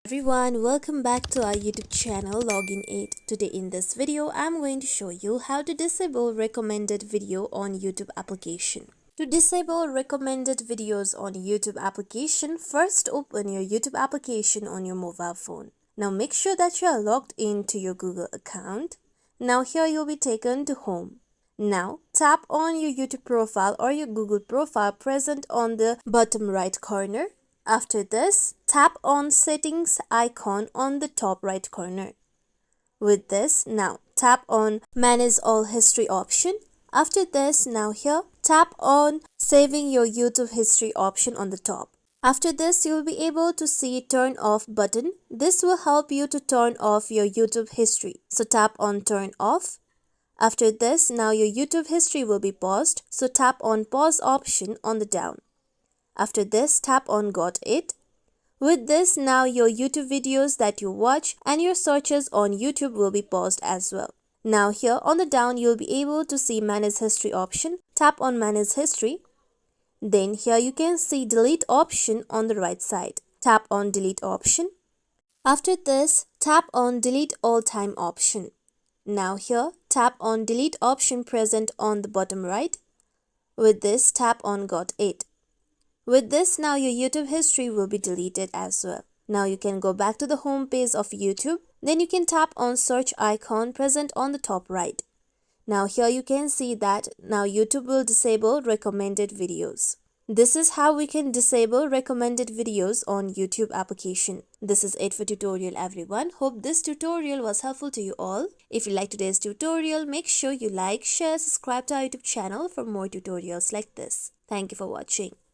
Everyone, welcome back to our YouTube channel Login 8. Today in this video, I'm going to show you how to disable recommended video on YouTube application. To disable recommended videos on YouTube application, first open your YouTube application on your mobile phone. Now make sure that you are logged into your Google account. Now here you'll be taken to home. Now tap on your YouTube profile or your Google profile present on the bottom right corner. After this, tap on settings icon on the top right corner. With this, now tap on manage all history option. After this, now here tap on saving your YouTube history option on the top. After this, you will be able to see turn off button. This will help you to turn off your YouTube history. So tap on turn off. After this, now your YouTube history will be paused. So tap on pause option on the down. After this, tap on got it. With this, now your YouTube videos that you watch and your searches on YouTube will be paused as well. Now here on the down, you'll be able to see manage history option. Tap on manage history. Then here you can see delete option on the right side. Tap on delete option. After this, tap on delete all time option. Now here, tap on delete option present on the bottom right. With this, tap on got it. With this, now your YouTube history will be deleted as well. Now you can go back to the home page of YouTube. Then you can tap on search icon present on the top right. Now here you can see that now YouTube will disable recommended videos. This is how we can disable recommended videos on YouTube application. This is it for tutorial everyone. Hope this tutorial was helpful to you all. If you like today's tutorial, make sure you like, share, subscribe to our YouTube channel for more tutorials like this. Thank you for watching.